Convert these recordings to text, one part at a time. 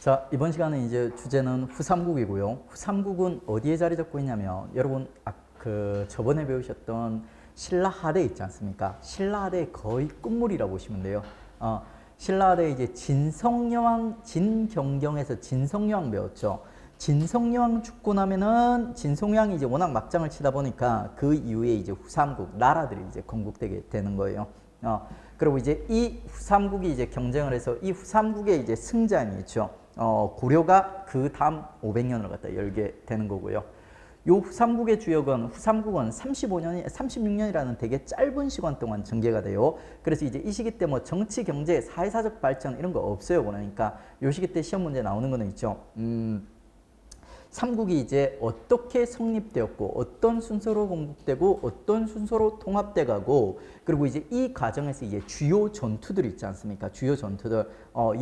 자, 이번 시간은 이제 주제는 후삼국이고요. 후삼국은 어디에 자리 잡고 있냐면 여러분 저번에 배우셨던 신라하대 있지 않습니까? 신라하대 거의 끝물이라고 보시면 돼요. 신라하대 이제 진성여왕 진경경에서 진성여왕 배웠죠. 진성여왕 죽고 나면은 진성여왕이 이제 워낙 막장을 치다 보니까 그 이후에 이제 후삼국 나라들이 이제 건국되게 되는 거예요. 그리고 이제 이 후삼국이 이제 경쟁을 해서 이 후삼국의 이제 승자님이 있죠. 고려가 그 다음 500년을 갖다 열게 되는 거고요. 요 후삼국의 주역은 후삼국은 36년이라는 되게 짧은 시간 동안 전개가 돼요. 그래서 이제 이 시기 때 뭐 정치, 경제, 사회사적 발전 이런 거 없어요. 그러니까 요 시기 때 시험 문제 나오는 거는 있죠. 삼국이 이제 어떻게 성립되었고 어떤 순서로 건국되고 어떤 순서로 통합돼 가고 그리고 이제 이 과정에서 이제 주요 전투들 있지 않습니까? 주요 전투들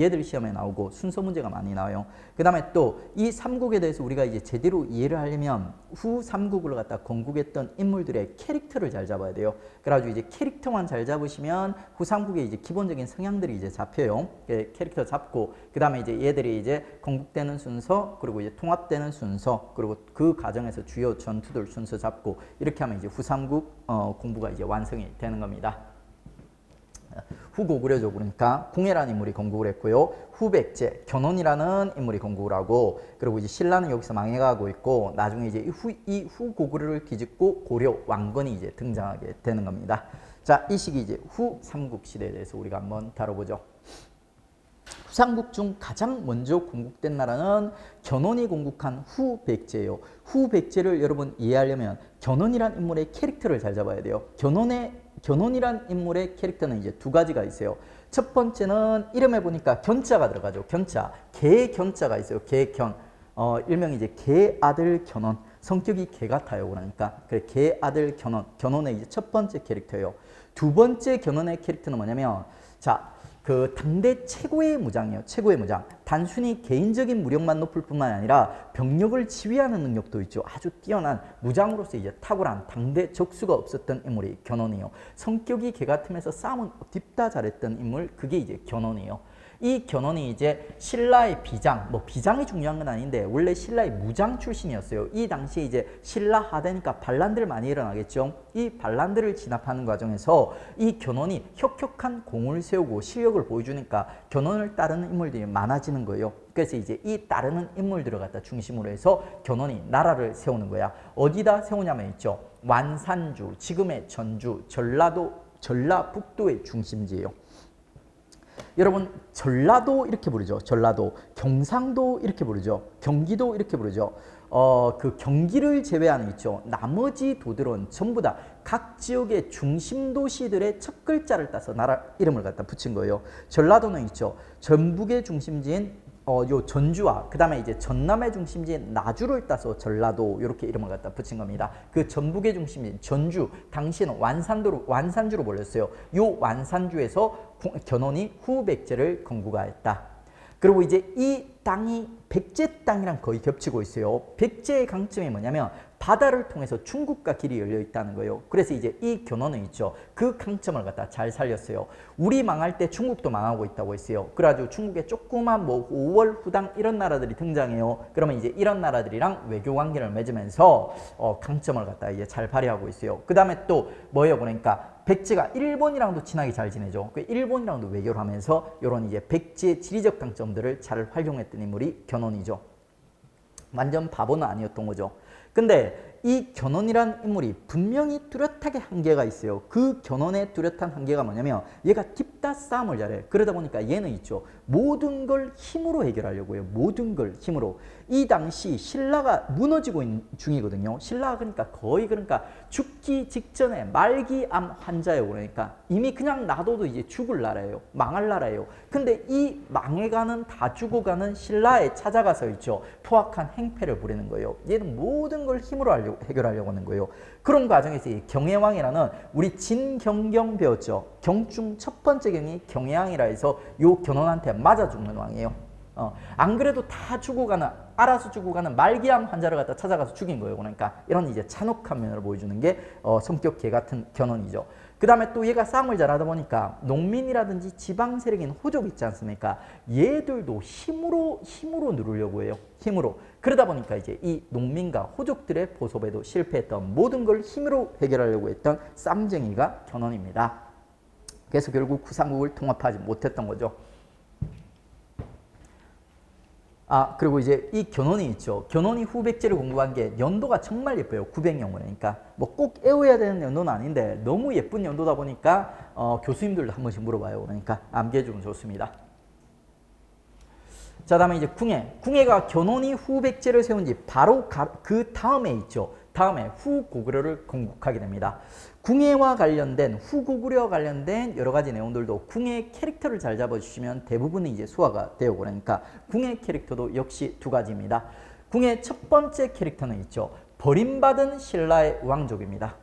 얘들 시험에 나오고 순서 문제가 많이 나와요. 그다음에 또 이 삼국에 대해서 우리가 이제 제대로 이해를 하려면 후 삼국을 갖다 건국했던 인물들의 캐릭터를 잘 잡아야 돼요. 그래가지고 이제 캐릭터만 잘 잡으시면 후 삼국의 이제 기본적인 성향들이 이제 잡혀요. 캐릭터 잡고 그다음에 이제 얘들이 이제 건국되는 순서 그리고 이제 통합되는 순서 그리고 그 과정에서 주요 전투들 순서 잡고 이렇게 하면 이제 후삼국 공부가 이제 완성이 되는 겁니다. 후고구려죠. 그러니까 궁예라는 인물이 건국을 했고요. 후백제, 견훤이라는 인물이 건국을 하고 그리고 이제 신라는 여기서 망해가고 있고 나중에 이제 이 후고구려를 뒤집고 고려 왕건이 이제 등장하게 되는 겁니다. 자, 이 시기 이제 후삼국 시대에 대해서 우리가 한번 다뤄보죠. 후삼국 중 가장 먼저 건국된 나라는 견훤이 건국한 후백제예요. 후백제를 여러분 이해하려면 견훤이란 인물의 캐릭터를 잘 잡아야 돼요. 견훤이란 인물의 캐릭터는 이제 두 가지가 있어요. 첫 번째는 이름에 보니까 견자가 들어가죠. 견자, 개견자가 있어요. 개견, 일명 이제 개아들 견훤. 성격이 개 같아요. 그러니까 그래 개아들 견훤, 견훤의 이제 첫 번째 캐릭터예요. 두 번째 견훤의 캐릭터는 뭐냐면 그 당대 최고의 무장이에요. 최고의 무장. 단순히 개인적인 무력만 높을 뿐만 아니라 병력을 지휘하는 능력도 있죠. 아주 뛰어난 무장으로서 이제 탁월한 당대 적수가 없었던 인물이 견훤이에요. 성격이 개 같으면서 싸움은 딥다 잘했던 인물, 그게 이제 견훤이에요. 이 견훤이 이제 신라의 비장, 뭐 비장이 중요한 건 아닌데 원래 신라의 무장 출신이었어요. 이 당시에 이제 신라 하대니까 반란들 많이 일어나겠죠. 이 반란들을 진압하는 과정에서 이 견훤이 혁혁한 공을 세우고 실력을 보여주니까 견훤을 따르는 인물들이 많아지는 거예요. 그래서 이제 이 따르는 인물들을 갖다 중심으로 해서 견훤이 나라를 세우는 거야. 어디다 세우냐면 있죠. 완산주, 지금의 전주, 전라북도의 중심지예요. 여러분 전라도 이렇게 부르죠. 전라도, 경상도 이렇게 부르죠. 경기도 이렇게 부르죠. 그 경기를 제외하는 있죠. 나머지 도들은 전부 다 각 지역의 중심 도시들의 첫 글자를 따서 나라 이름을 갖다 붙인 거예요. 전라도는 있죠. 전북의 중심지인 요 전주와 그 다음에 이제 전남의 중심지인 나주를 따서 전라도 이렇게 이름을 갖다 붙인 겁니다. 그 전북의 중심지인 전주 당시에는 완산주로 불렸어요. 요 완산주에서 견훤이 후백제를 건국하였다. 그리고 이제 이 땅이 백제 땅이랑 거의 겹치고 있어요. 백제의 강점이 뭐냐면 바다를 통해서 중국과 길이 열려 있다는 거예요. 그래서 이제 이 견훤은 있죠. 그 강점을 갖다 잘 살렸어요. 우리 망할 때 중국도 망하고 있다고 했어요. 그래가지고 중국에 조그만 뭐 5월 후당 이런 나라들이 등장해요. 그러면 이제 이런 나라들이랑 외교 관계를 맺으면서 강점을 갖다 이제 잘 발휘하고 있어요. 그 다음에 또 뭐예요? 그러니까 백제가 일본이랑도 친하게 잘 지내죠. 그 일본이랑도 외교를 하면서 이런 이제 백제의 지리적 강점들을 잘 활용했던 인물이 견훤이죠. 완전 바보는 아니었던 거죠. 근데 이 견훤이란 인물이 분명히 뚜렷하게 한계가 있어요. 그 견훤의 뚜렷한 한계가 뭐냐면 얘가 딥다 싸움을 잘해. 그러다 보니까 얘는 있죠. 모든 걸 힘으로 해결하려고 해요. 모든 걸 힘으로. 이 당시 신라가 무너지고 있는 중이거든요. 신라가 그러니까 죽기 직전에 말기암 환자예요. 그러니까 이미 그냥 놔둬도 이제 죽을 나라예요. 망할 나라예요. 근데 이 망해가는 다 죽어가는 신라에 찾아가서 있죠. 포악한 행패를 부리는 거예요. 얘는 모든 걸 힘으로 해결하려고 하는 거예요. 그런 과정에서 이 경혜왕이라는 우리 진경경 배웠죠. 경중 첫 번째 경이 경혜왕이라 해서 요 견훤한테 맞아 죽는 왕이에요. 안 그래도 다 알아서 죽어가는 말기암 환자를 갖다 찾아가서 죽인 거예요. 그러니까 이런 이제 잔혹한 면을 보여주는 게 성격 개 같은 견훤이죠. 그 다음에 또 얘가 싸움을 잘하다 보니까 농민이라든지 지방 세력인 호족 있지 않습니까? 얘들도 힘으로 누르려고 해요. 힘으로. 그러다 보니까 이제 이 농민과 호족들의 보섭에도 실패했던 모든 걸 힘으로 해결하려고 했던 쌈쟁이가 견훤입니다. 그래서 결국 구삼국을 통합하지 못했던 거죠. 그리고 이제 이 견훤이 있죠. 견훤이 후백제를 공부한 게 연도가 정말 예뻐요. 900년 그러니까 뭐 꼭 외워야 되는 연도는 아닌데 너무 예쁜 연도다 보니까 교수님들도 한 번씩 물어봐요. 그러니까 암기해주면 좋습니다. 자, 다음에 이제 궁예. 궁예가 견훤이 후백제를 세운 지 바로 그 다음에 있죠. 다음에 후고구려를 건국하게 됩니다. 궁예와 관련된 후고구려와 관련된 여러 가지 내용들도 궁예 캐릭터를 잘 잡아주시면 대부분은 이제 소화가 되고 그러니까 궁예 캐릭터도 역시 두 가지입니다. 궁예 첫 번째 캐릭터는 있죠. 버림받은 신라의 왕족입니다.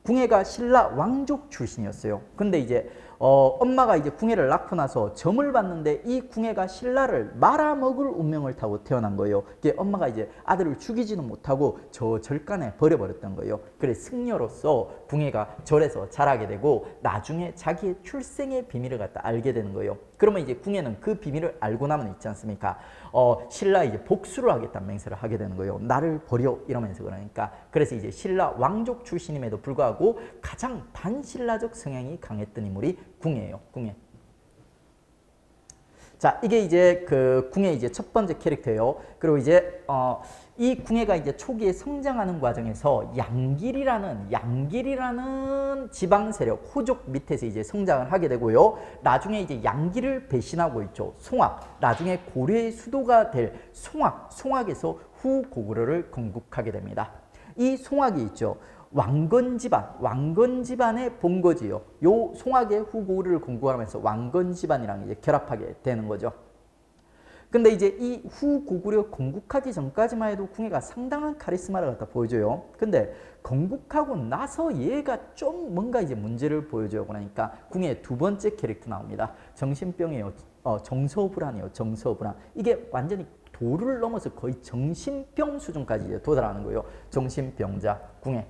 궁예가 신라 왕족 출신이었어요. 근데 이제 엄마가 이제 궁예를 낳고 나서 점을 봤는데 이 궁예가 신라를 말아먹을 운명을 타고 태어난 거예요. 이게 엄마가 이제 아들을 죽이지는 못하고 저 절간에 버려버렸던 거예요. 그래서 승려로서 궁예가 절에서 자라게 되고 나중에 자기의 출생의 비밀을 갖다 알게 되는 거예요. 그러면 이제 궁예는 그 비밀을 알고 나면 있지 않습니까? 신라에 이제 복수를 하겠다는 맹세를 하게 되는 거예요. 나를 버려 이러면서 그러니까. 그래서 이제 신라 왕족 출신임에도 불구하고 가장 반신라적 성향이 강했던 인물이 궁예예요. 궁예. 자, 이게 이제 그 궁예 이제 첫 번째 캐릭터예요. 그리고 이제 이 궁예가 이제 초기에 성장하는 과정에서 양길이라는 지방 세력 호족 밑에서 이제 성장을 하게 되고요. 나중에 이제 양길을 배신하고 있죠. 송악. 나중에 고려의 수도가 될 송악에서 후고구려를 건국하게 됩니다. 이 송악이 있죠. 왕건 집안의 본거지요. 요 송악의 후고구려를 건국하면서 왕건 집안이랑 이제 결합하게 되는 거죠. 근데 이제 이 후고구려 건국하기 전까지만 해도 궁예가 상당한 카리스마를 갖다 보여줘요. 근데 건국하고 나서 얘가 좀 뭔가 이제 문제를 보여줘요. 그러니까 궁예의 두 번째 캐릭터 나옵니다. 정신병이에요. 정서불안이에요. 정서불안. 이게 완전히 도를 넘어서 거의 정신병 수준까지 이제 도달하는 거예요. 정신병자 궁예.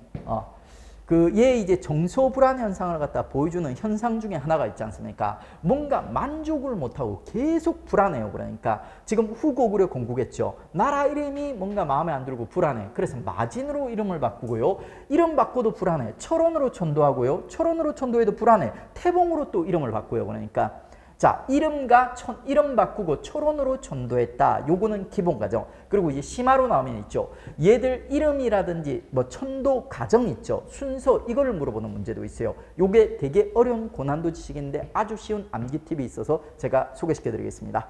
얘 이제 정서불안 현상을 갖다 보여주는 현상 중에 하나가 있지 않습니까? 뭔가 만족을 못하고 계속 불안해요. 그러니까 지금 후고구려 건국했죠. 나라 이름이 뭔가 마음에 안 들고 불안해. 그래서 마진으로 이름을 바꾸고요. 이름 바꿔도 불안해. 철원으로 천도하고요. 철원으로 천도해도 불안해. 태봉으로 또 이름을 바꾸요. 그러니까 자, 이름 바꾸고 철원으로 천도했다. 요거는 기본 과정. 그리고 이제 심화로 나오면 있죠. 얘들 이름이라든지 뭐 천도 과정 있죠. 순서 이거를 물어보는 문제도 있어요. 요게 되게 어려운 고난도 지식인데 아주 쉬운 암기 팁이 있어서 제가 소개시켜 드리겠습니다.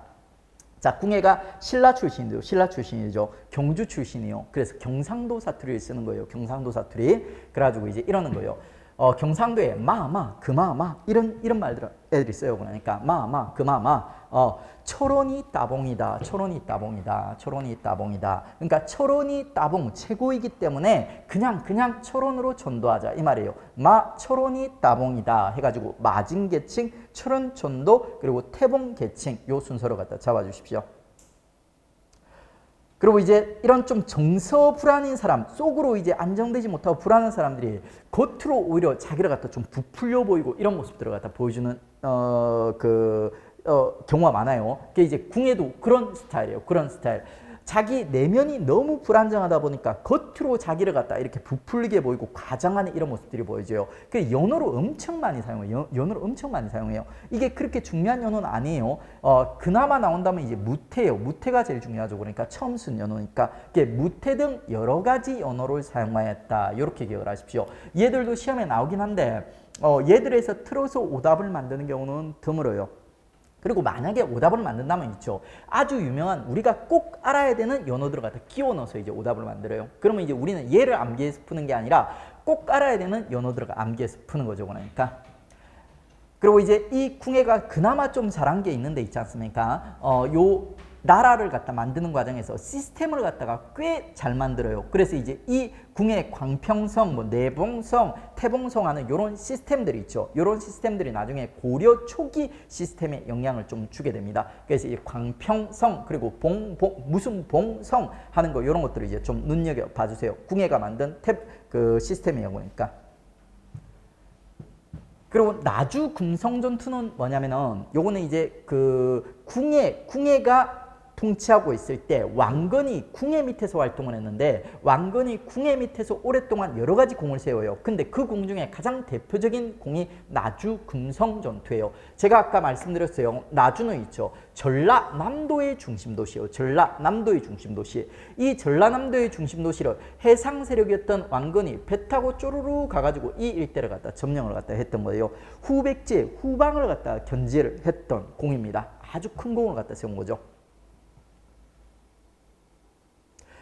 자, 궁예가 신라 출신이죠. 경주 출신이요. 그래서 경상도 사투리를 쓰는 거예요. 경상도 사투리. 그래가지고 이제 이러는 거예요. 경상도에 마마, 그마마 이런 말들 애들이 써요. 그러니까 마마, 그마마. 철원이 따봉이다. 철원이 따봉이다. 철원이 따봉이다. 그러니까 철원이 따봉 최고이기 때문에 그냥 철원으로 전도하자 이 말이에요. 철원이 따봉이다 해가지고 마진계칭, 철원천도 그리고 태봉계칭 요 순서로 갖다 잡아주십시오. 그리고 이제 이런 좀 정서불안인 사람, 속으로 이제 안정되지 못하고 불안한 사람들이 겉으로 오히려 자기를 갖다 좀 부풀려 보이고 이런 모습들을 갖다 보여주는 경우가 많아요. 그게 이제 궁예도 그런 스타일이에요. 그런 스타일. 자기 내면이 너무 불안정하다 보니까 겉으로 자기를 갖다 이렇게 부풀리게 보이고 과장하는 이런 모습들이 보여져요. 그 연어로 엄청 많이 사용해요. 연어로 엄청 많이 사용해요. 이게 그렇게 중요한 연어는 아니에요. 그나마 나온다면 이제 무태예요. 무태가 제일 중요하죠. 그러니까 처음 쓴 연어니까 무태 등 여러 가지 연어를 사용하였다. 이렇게 기억을 하십시오. 얘들도 시험에 나오긴 한데 얘들에서 틀어서 오답을 만드는 경우는 드물어요. 그리고 만약에 오답을 만든다면 있죠. 아주 유명한 우리가 꼭 알아야 되는 연어들을 갖다 끼워 넣어서 이제 오답을 만들어요. 그러면 이제 우리는 얘를 암기해서 푸는 게 아니라 꼭 알아야 되는 연어들을 암기해서 푸는 거죠. 그러니까. 그리고 이제 이 궁예가 그나마 좀 잘한 게 있는데 있지 않습니까? 요 나라를 갖다 만드는 과정에서 시스템을 갖다가 꽤 잘 만들어요. 그래서 이제 이 궁예 광평성, 뭐 내봉성, 태봉성 하는 이런 시스템들이 있죠. 이런 시스템들이 나중에 고려 초기 시스템에 영향을 좀 주게 됩니다. 그래서 이 광평성 그리고 무슨 봉성 하는 거 이런 것들을 이제 좀 눈여겨 봐주세요. 궁예가 만든 시스템이에요. 그러니까. 그리고 나주 금성 전투는 뭐냐면은 요거는 이제 그 궁예가 통치하고 있을 때 왕건이 궁예 밑에서 활동을 했는데 왕건이 궁예 밑에서 오랫동안 여러 가지 공을 세워요. 근데 그 공 중에 가장 대표적인 공이 나주 금성 전투예요. 제가 아까 말씀드렸어요. 나주는 있죠. 전라남도의 중심도시예요. 전라남도의 중심도시. 이 전라남도의 중심도시를 해상 세력이었던 왕건이 배 타고 쪼르르 가가지고 이 일대를 갖다 점령을 갖다 했던 거예요. 후백제 후방을 갖다 견제를 했던 공입니다. 아주 큰 공을 갖다 세운 거죠.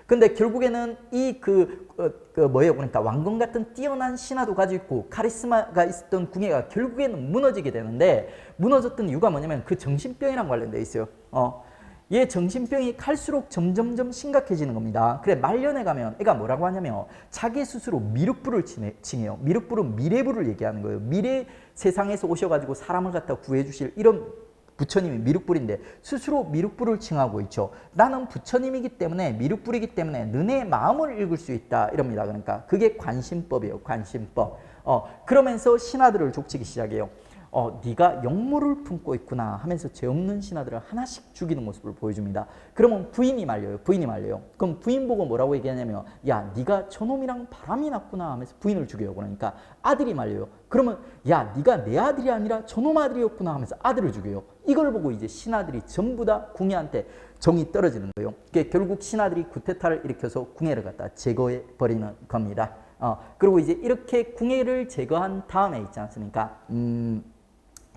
근데 결국에는 이 뭐예요? 그러니까 왕건 같은 뛰어난 신화도 가지고 있고 카리스마가 있었던 궁예가 결국에는 무너지게 되는데 무너졌던 이유가 뭐냐면 그 정신병이랑 관련돼 있어요. 얘 정신병이 갈수록 점점점 심각해지는 겁니다. 그래 말년에 가면 애가 뭐라고 하냐면 자기 스스로 미륵부를 칭해요. 미륵부는 미래부를 얘기하는 거예요. 미래 세상에서 오셔가지고 사람을 갖다 구해주실 이런 부처님이 미륵불인데 스스로 미륵불을 칭하고 있죠. 나는 부처님이기 때문에 미륵불이기 때문에 너네 마음을 읽을 수 있다 이럽니다. 그러니까 그게 관심법이에요. 관심법. 그러면서 신하들을 족치기 시작해요. 네가 역모를 품고 있구나 하면서 죄 없는 신하들을 하나씩 죽이는 모습을 보여줍니다. 그러면 부인이 말려요. 부인이 말려요. 그럼 부인 보고 뭐라고 얘기하냐면 야 네가 저놈이랑 바람이 났구나 하면서 부인을 죽여요. 그러니까 아들이 말려요. 그러면 야 네가 내 아들이 아니라 저놈 아들이었구나 하면서 아들을 죽여요. 이걸 보고 이제 신하들이 전부 다 궁예한테 정이 떨어지는 거예요. 그게 결국 신하들이 쿠데타를 일으켜서 궁예를 갖다 제거해 버리는 겁니다. 그리고 이제 이렇게 궁예를 제거한 다음에 있지 않습니까?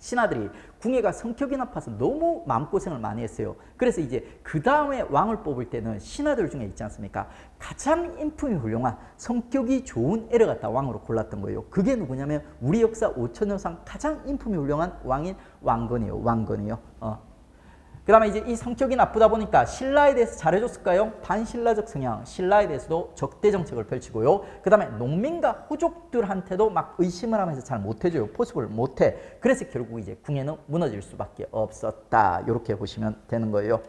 신하들이 궁예가 성격이 나빠서 너무 마음고생을 많이 했어요. 그래서 이제 그 다음에 왕을 뽑을 때는 신하들 중에 있지 않습니까? 가장 인품이 훌륭한 성격이 좋은 애를 갖다 왕으로 골랐던 거예요. 그게 누구냐면 우리 역사 5천년상 가장 인품이 훌륭한 왕인 왕건이에요. 왕건이요. 그 다음에 이제 이 성격이 나쁘다 보니까 신라에 대해서 잘해줬을까요? 반신라적 성향, 신라에 대해서도 적대 정책을 펼치고요. 그 다음에 농민과 호족들한테도 막 의심을 하면서 잘 못해줘요. 포섭을 못해. 그래서 결국 이제 궁예는 무너질 수밖에 없었다. 이렇게 보시면 되는 거예요.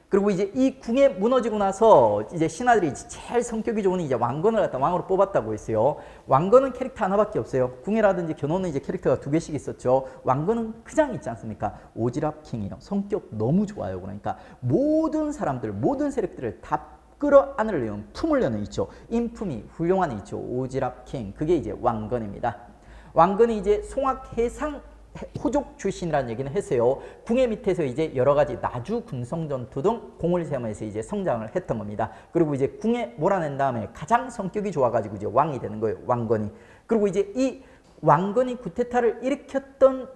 그리고 이제 이 궁예 무너지고 나서 이제 신하들이 제일 성격이 좋은 이제 왕건을 갖다 왕으로 뽑았다고 했어요. 왕건은 캐릭터 하나밖에 없어요. 궁예라든지 견훤은 이제 캐릭터가 2개씩 있었죠. 왕건은 그냥 있지 않습니까? 오지랖 킹이에요. 성격 너무 좋아요. 그러니까 모든 사람들, 모든 세력들을 다 끌어안으려는 품을 여는 있죠. 인품이 훌륭한 있죠. 오지랖 킹. 그게 이제 왕건입니다. 왕건이 이제 송악 해상 호족 출신이라는 얘기는 했어요. 궁예 밑에서 이제 여러 가지 나주 군성 전투 등 공을 세우면서 이제 성장을 했던 겁니다. 그리고 이제 궁예 몰아낸 다음에 가장 성격이 좋아가지고 이제 왕이 되는 거예요. 왕건이. 그리고 이제 이 왕건이 쿠데타를 일으켰던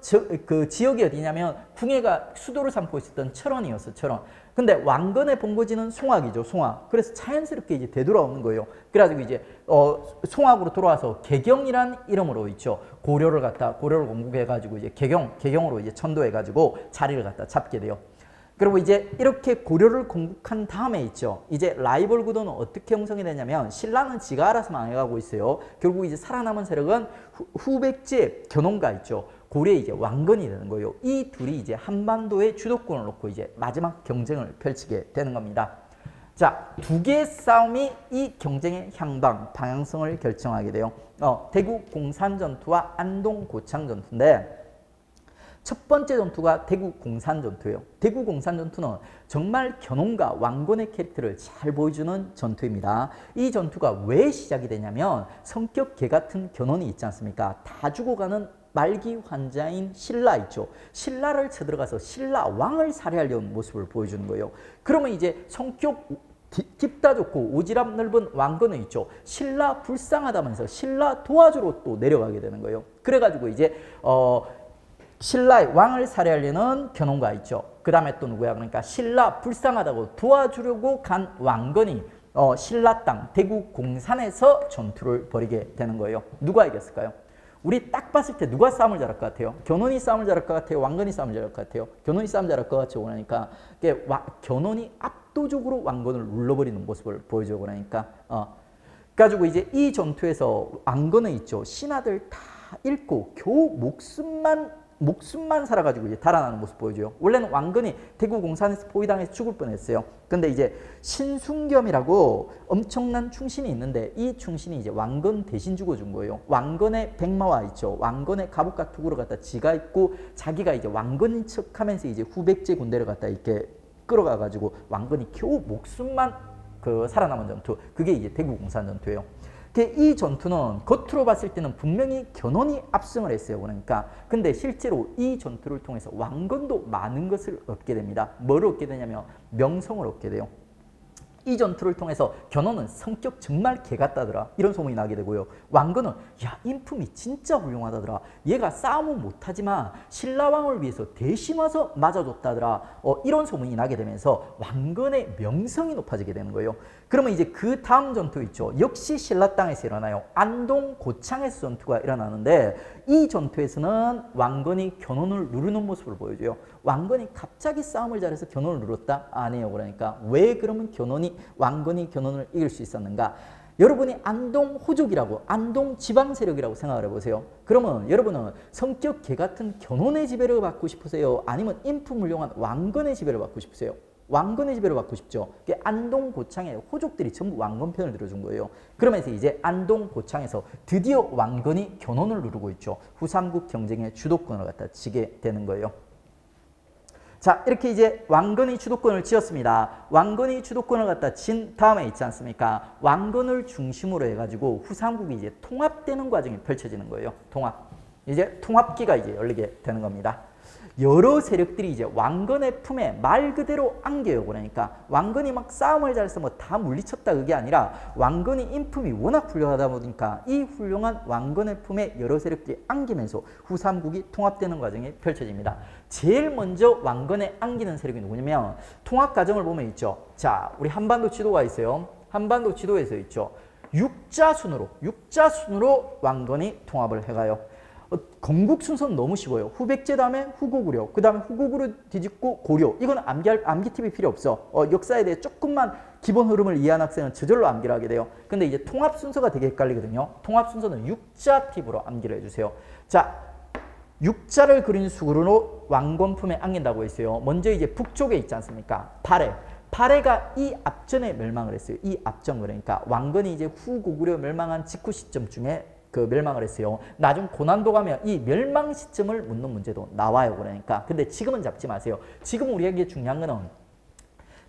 그 지역이 어디냐면 궁예가 수도를 삼고 있었던 철원이었어. 철원. 근데 왕건의 본거지는 송악이죠. 송악. 그래서 자연스럽게 이제 되돌아오는 거예요. 그래가지고 이제 송악으로 돌아와서 개경이란 이름으로 있죠. 고려를 공국해가지고 이제 개경으로 이제 천도해가지고 자리를 갖다 잡게 돼요. 그리고 이제 이렇게 고려를 공국한 다음에 있죠. 이제 라이벌 구도는 어떻게 형성이 되냐면 신라는 지가 알아서 망해가고 있어요. 결국 이제 살아남은 세력은 후백제 견훤가 있죠. 고려의 이제 왕건이 되는 거예요. 이 둘이 이제 한반도의 주도권을 놓고 이제 마지막 경쟁을 펼치게 되는 겁니다. 자, 2개의 싸움이 이 경쟁의 방향성을 결정하게 돼요. 대구 공산 전투와 안동 고창 전투인데 첫 번째 전투가 대구 공산 전투예요. 대구 공산 전투는 정말 견훤과 왕건의 캐릭터를 잘 보여주는 전투입니다. 이 전투가 왜 시작이 되냐면 성격 개 같은 견훤이 있지 않습니까? 다 죽어가는 말기 환자인 신라 있죠. 신라를 쳐들어가서 신라 왕을 살해하려는 모습을 보여주는 거예요. 그러면 이제 성격 깊다 좋고 오지랖 넓은 왕건은 있죠. 신라 불쌍하다면서 신라 도와주러 또 내려가게 되는 거예요. 그래가지고 이제 신라의 왕을 살해하려는 견훤가 있죠. 그 다음에 또 누구야? 그러니까 신라 불쌍하다고 도와주려고 간 왕건이 신라 땅 대구 공산에서 전투를 벌이게 되는 거예요. 누가 이겼을까요? 우리 딱 봤을 때 누가 싸움을 잘할 것 같아요? 견훤이 싸움을 잘할 것 같아요? 왕건이 싸움을 잘할 것 같아요? 견훤이 싸움 잘할 것 같죠. 그러니까 견훤이 압도적으로 왕건을 눌러버리는 모습을 보여줘. 그러니까 가지고 이제 이 전투에서 왕건은 있죠. 신하들 다 잃고 겨우 목숨만 목숨만 살아가지고 이제 달아나는 모습 보여줘요. 원래는 왕건이 대구 공산에서 포위당해서 죽을 뻔했어요. 근데 이제 신순겸이라고 엄청난 충신이 있는데 이 충신이 이제 왕건 대신 죽어준 거예요. 왕건의 백마와 있죠. 왕건의 갑옷과 투구를 갖다 지가 입고 자기가 이제 왕건인 척하면서 이제 후백제 군대를 갖다 이렇게 끌어가가지고 왕건이 겨우 목숨만 살아남은 전투. 그게 이제 대구 공산 전투예요. 이 전투는 겉으로 봤을 때는 분명히 견훤이 압승을 했어요. 그러니까 근데 실제로 이 전투를 통해서 왕건도 많은 것을 얻게 됩니다. 뭘 얻게 되냐면 명성을 얻게 돼요. 이 전투를 통해서 견훤은 성격 정말 개 같다더라 이런 소문이 나게 되고요. 왕건은 야 인품이 진짜 훌륭하다더라. 얘가 싸움은 못하지만 신라왕을 위해서 대신 와서 맞아줬다더라. 이런 소문이 나게 되면서 왕건의 명성이 높아지게 되는 거예요. 그러면 이제 그 다음 전투 있죠. 역시 신라 땅에서 일어나요. 안동 고창에서 전투가 일어나는데 이 전투에서는 왕건이 견훤을 누르는 모습을 보여줘요. 왕건이 갑자기 싸움을 잘해서 견훤을 누렸다? 아니에요. 그러니까 왜 그러면 왕건이 견훤을 이길 수 있었는가? 여러분이 안동 호족이라고 안동 지방 세력이라고 생각을 해보세요. 그러면 여러분은 성격 개 같은 견훤의 지배를 받고 싶으세요? 아니면 인품 훌륭한 왕건의 지배를 받고 싶으세요? 왕건의 지배를 받고 싶죠. 안동 고창의 호족들이 전부 왕건 편을 들어준 거예요. 그러면서 이제 안동 고창에서 드디어 왕건이 견훤을 누르고 있죠. 후삼국 경쟁의 주도권을 갖다 쥐게 되는 거예요. 자, 이렇게 이제 왕건이 주도권을 쥐었습니다. 왕건이 주도권을 갖다 진 다음에 있지 않습니까? 왕건을 중심으로 해가지고 후삼국이 이제 통합되는 과정이 펼쳐지는 거예요. 이제 통합기가 이제 열리게 되는 겁니다. 여러 세력들이 이제 왕건의 품에 말 그대로 안겨요. 그러니까 왕건이 막 싸움을 잘해서 뭐 다 물리쳤다 그게 아니라 왕건이 인품이 워낙 훌륭하다 보니까 이 훌륭한 왕건의 품에 여러 세력들이 안기면서 후삼국이 통합되는 과정이 펼쳐집니다. 제일 먼저 왕건에 안기는 세력이 누구냐면 통합 과정을 보면 있죠. 자, 우리 한반도 지도가 있어요. 한반도 지도에서 있죠. 육자순으로 왕건이 통합을 해가요. 건국 순서는 너무 쉬워요. 후백제 다음에 후고구려, 그 다음에 후고구려 뒤집고 고려. 이건 암기 팁이 필요 없어. 역사에 대해 조금만 기본 흐름을 이해한 학생은 저절로 암기를 하게 돼요. 근데 이제 통합 순서가 되게 헷갈리거든요. 통합 순서는 육자 팁으로 암기를 해주세요. 자, 육자를 그린 수그루로 왕건품에 안긴다고 했어요. 먼저 이제 북쪽에 있지 않습니까? 발해가 이 앞전에 멸망을 했어요. 이 앞전 그러니까 왕건이 이제 후고구려 멸망한 직후 시점 중에 멸망을 했어요. 나중 고난도 가면 이 멸망 시점을 묻는 문제도 나와요. 그러니까 근데 지금은 잡지 마세요. 지금 우리에게 중요한 거는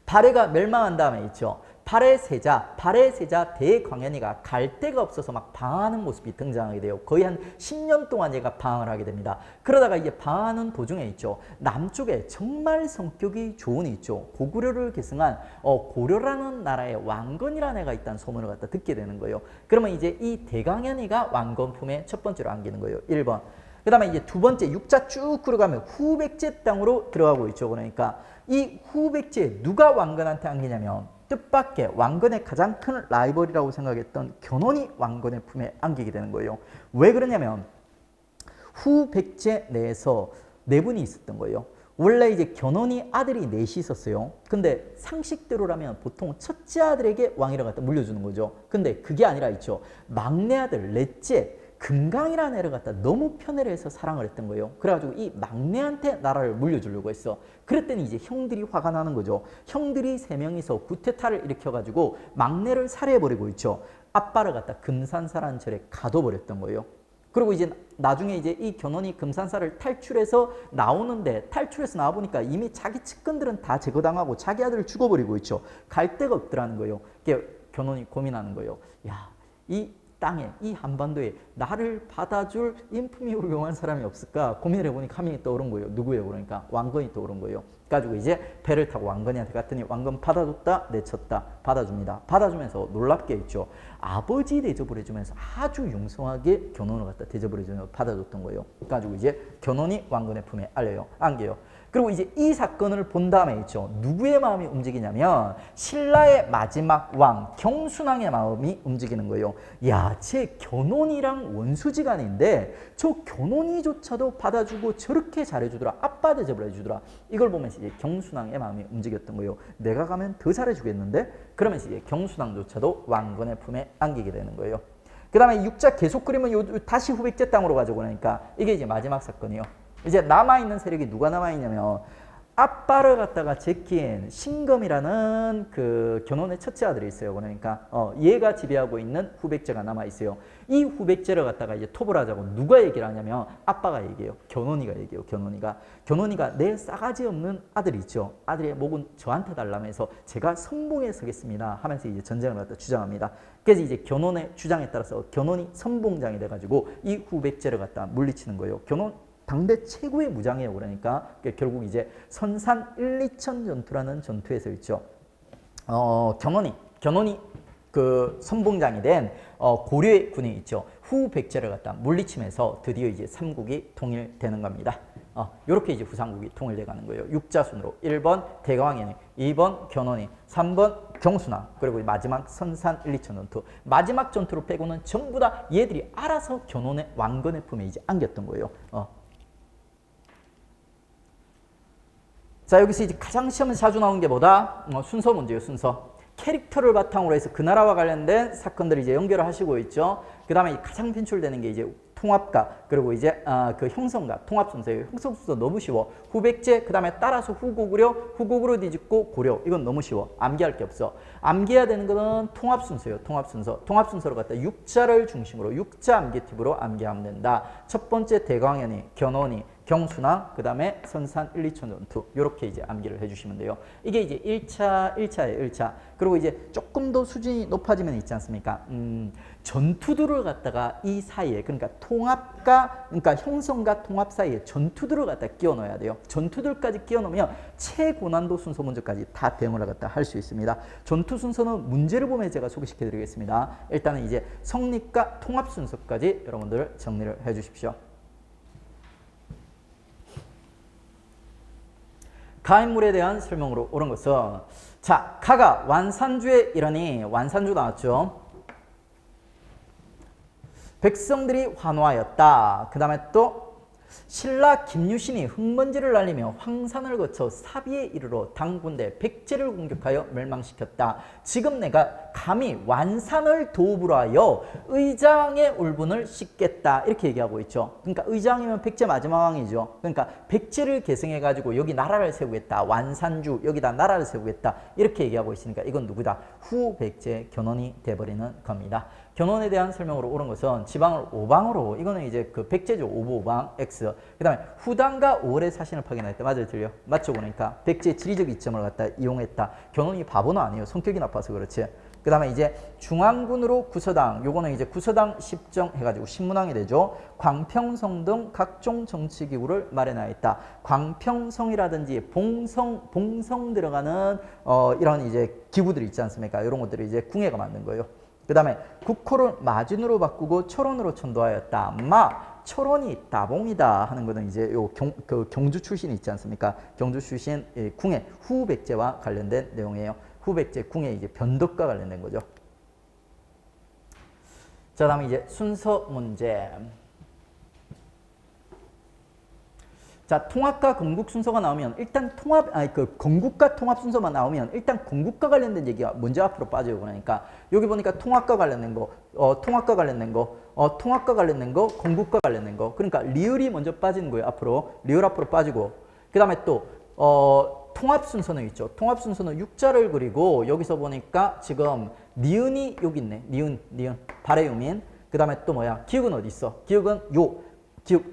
발해가 멸망한 다음에 있죠. 발해 세자 대광현이가 갈 데가 없어서 막 방황하는 모습이 등장하게 돼요. 거의 한 10년 동안 얘가 방황을 하게 됩니다. 그러다가 이제 방황하는 도중에 있죠. 남쪽에 정말 성격이 좋은 이 있죠. 고구려를 계승한 고려라는 나라의 왕건이라는 애가 있다는 소문을 갖다 듣게 되는 거예요. 그러면 이제 이 대광현이가 왕건 품에 첫 번째로 안기는 거예요. 1번. 그 다음에 이제 두 번째 육자 쭉 끌어가면 후백제 땅으로 들어가고 있죠. 그러니까 이 후백제 누가 왕건한테 안기냐면 뜻밖의 왕건의 가장 큰 라이벌이라고 생각했던 견훤이 왕건의 품에 안기게 되는 거예요. 왜 그러냐면 후백제 내에서 네 분이 있었던 거예요. 원래 이제 견훤이 아들이 넷이 있었어요. 근데 상식대로라면 보통 첫째 아들에게 왕위를 갖다 물려주는 거죠. 근데 그게 아니라 있죠. 막내 아들 넷째 금강이라는 애를 갖다 너무 편애를 해서 사랑을 했던 거예요. 그래가지고 이 막내한테 나라를 물려주려고 했어. 그랬더니 이제 형들이 화가 나는 거죠. 형들이 세 명이서 구테타를 일으켜가지고 막내를 살해해버리고 있죠. 아빠를 갖다 금산사라는 절에 가둬버렸던 거예요. 그리고 이제 나중에 이제 이 견훤이 금산사를 탈출해서 나오는데 탈출해서 나와보니까 이미 자기 측근들은 다 제거당하고 자기 아들을 죽어버리고 있죠. 갈 데가 없더라는 거예요. 견훤이 고민하는 거예요. 야, 이 땅에 이 한반도에 나를 받아줄 인품이 훌륭한 사람이 없을까 고민을 해보니까 한 명이 떠오른 거예요. 누구예요? 그러니까 왕건이 떠오른 거예요. 그래가지고 이제 배를 타고 왕건이한테 갔더니 왕건 받아줬다 내쳤다 받아줍니다. 받아주면서 놀랍게 있죠. 아버지 대접을 해주면서 아주 융성하게 견훤을 갖다 대접을 해주면서 받아줬던 거예요. 그래가지고 이제 견훤이 왕건의 품에 안겨요. 그리고 이제 이 사건을 본 다음에 있죠. 누구의 마음이 움직이냐면 신라의 마지막 왕 경순왕의 마음이 움직이는 거예요. 야, 쟤 견훤이랑 원수지간인데 저 견훤이조차도 받아주고 저렇게 잘해주더라. 아빠 대접을 해주더라. 이걸 보면서 이제 경순왕의 마음이 움직였던 거예요. 내가 가면 더 잘해주겠는데? 그러면서 이제 경순왕조차도 왕건의 품에 안기게 되는 거예요. 그 다음에 육자 계속 그리면 다시 후백제 땅으로 가지고 그러니까 이게 이제 마지막 사건이에요. 이제 남아있는 세력이 누가 남아있냐면 아빠를 갖다가 제낀 신검이라는 그 견훤의 첫째 아들이 있어요. 그러니까 얘가 지배하고 있는 후백제가 남아 있어요. 이 후백제를 갖다가 이제 톱을 하자고 누가 얘기를 하냐면 아빠가 얘기해요. 견훤이가 얘기해요. 견훤이가 내 싸가지 없는 아들이 있죠. 아들의 목은 저한테 달라면서 제가 선봉에 서겠습니다 하면서 이제 전쟁을 갖다 주장합니다. 그래서 이제 견훤의 주장에 따라서 견훤이 선봉장이 돼가지고 이 후백제를 갖다 물리치는 거예요. 견훤 당대 최고의 무장이에요. 그러니까 결국 이제 선산 1, 2천 전투라는 전투에서 있죠. 견훤이 그 선봉장이 된 고려의 군이 있죠. 후백제를 갖다 물리치면서 드디어 이제 삼국이 통일되는 겁니다. 이렇게 이제 후삼국이 통일돼 가는 거예요. 육자순으로 1번 대강현이, 2번 견훤이, 3번 경순왕, 그리고 마지막 선산 1, 2천 전투. 마지막 전투를 빼고는 전부 다 얘들이 알아서 견훤의 왕건의 품에 이제 안겼던 거예요. 자, 여기서 이제 가장 시험에 자주 나오는 게 뭐다? 순서 문제예요, 순서. 캐릭터를 바탕으로 해서 그 나라와 관련된 사건들을 이제 연결을 하시고 있죠. 그 다음에 가장 빈출되는 게 이제 통합가, 그리고 이제 그 형성가, 통합순서예요. 형성순서 너무 쉬워. 후백제, 그 다음에 따라서 후고구려 뒤집고 고려. 이건 너무 쉬워. 암기할 게 없어. 암기해야 되는 거는 통합순서예요. 통합순서를 갖다 육자를 중심으로 육자 암기 팁으로 암기하면 된다. 첫 번째 대강현이, 견훤이, 경순왕, 그 다음에 선산 1, 2천 전투. 이렇게 이제 암기를 해주시면 돼요. 이게 이제 1차예요, 1차. 그리고 이제 조금 더 수준이 높아지면 있지 않습니까? 전투들을 갖다가 이 사이에, 그러니까 통합과, 그러니까 형성과 통합 사이에 전투들을 갖다 끼워 넣어야 돼요. 전투들까지 끼워 넣으면 최고난도 순서 문제까지 다 대응을 갖다 할 수 있습니다. 전투 순서는 문제를 보면 제가 소개시켜 드리겠습니다. 일단은 이제 성립과 통합 순서까지 여러분들 정리를 해 주십시오. 가인물에 대한 설명으로 옳은 것은, 자, 가가 완산주에 이르니, 완산주 나왔죠. 백성들이 환호하였다. 그 다음에 또 신라 김유신이 흙먼지를 날리며 황산을 거쳐 사비에 이르러 당군대 백제를 공격하여 멸망시켰다. 지금 내가 감히 완산을 도읍으로 하여 의장의 울분을 씻겠다. 이렇게 얘기하고 있죠. 그러니까 의장이면 백제 마지막 왕이죠. 그러니까 백제를 계승해가지고 여기 나라를 세우겠다. 완산주 여기다 나라를 세우겠다. 이렇게 얘기하고 있으니까 이건 누구다? 후백제 견훤이 돼버리는 겁니다. 견훤에 대한 설명으로 옳은 것은 지방을 오방으로, 이거는 이제 그 백제죠. 오보방 X. 그 다음에 후당과 5월의 사신을 파견했다. 맞아요, 틀려? 맞죠? 보니까 백제의 지리적 이점을 갖다 이용했다. 견훤이 바보는 아니에요. 성격이 나빠서 그렇지. 그 다음에 이제 중앙군으로 구서당, 요거는 이제 구서당 10정 해가지고 신문왕이 되죠. 광평성 등 각종 정치기구를 마련하였다. 광평성이라든지 봉성 들어가는 이런 이제 기구들이 있지 않습니까? 이런 것들을 이제 궁예가 만든 거예요. 그 다음에 국호를 마진으로 바꾸고 철원으로 천도하였다. 철원이 따봉이다 하는 것은 이제 요 경주 출신이 있지 않습니까? 경주 출신 궁예 후백제와 관련된 내용이에요. 후백제 궁예 이제 변덕과 관련된 거죠. 자, 다음에 이제 순서 문제. 자, 통합과 건국 순서가 나오면 일단 건국과 통합 순서만 나오면 일단 건국과 관련된 얘기가 먼저 앞으로 빠져요. 그러니까 여기 보니까 통합과 관련된 거, 통합과 관련된 거, 통합과 관련된 거, 건국과 관련된 거. 그러니까 리을이 먼저 빠지는 거예요. 앞으로 리을 앞으로 빠지고, 그 다음에 또 통합 순서는 있죠. 통합 순서는 육자를 그리고 여기서 보니까 지금 니은이 여기 있네. 니은 발해유민. 그 다음에 또 뭐야? 기역은 어디 있어? 기역은 기역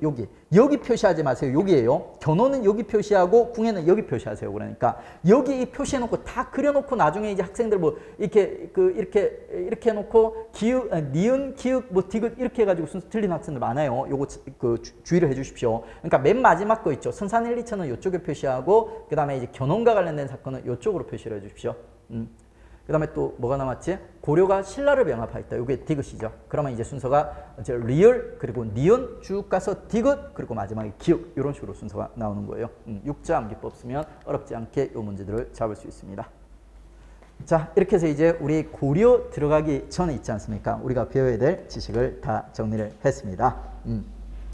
여기 표시하지 마세요. 여기에요. 견훤은 여기 표시하고 궁예는 여기 표시하세요. 그러니까 여기 표시해놓고 다 그려놓고 나중에 이제 학생들 뭐 이렇게 이렇게 해놓고 기역, 니은, 기역, 뭐 디귿 이렇게 해가지고 순서 틀린 학생들 많아요. 요거 주의를 해주십시오. 그러니까 맨 마지막 거 있죠. 선산 1, 2천은 이쪽에 표시하고 그 다음에 이제 견훤과 관련된 사건은 이쪽으로 표시를 해주십시오. 그 다음에 또 뭐가 남았지? 고려가 신라를 병합하였다. 이게 디귿이죠. 그러면 이제 순서가 이제 리을, 그리고 니은, 쭉 가서 디귿, 그리고 마지막에 기역, 이런 식으로 순서가 나오는 거예요. 육자 암기법 쓰면 어렵지 않게 이 문제들을 잡을 수 있습니다. 자, 이렇게 해서 이제 우리 고려 들어가기 전에 있지 않습니까? 우리가 배워야 될 지식을 다 정리를 했습니다.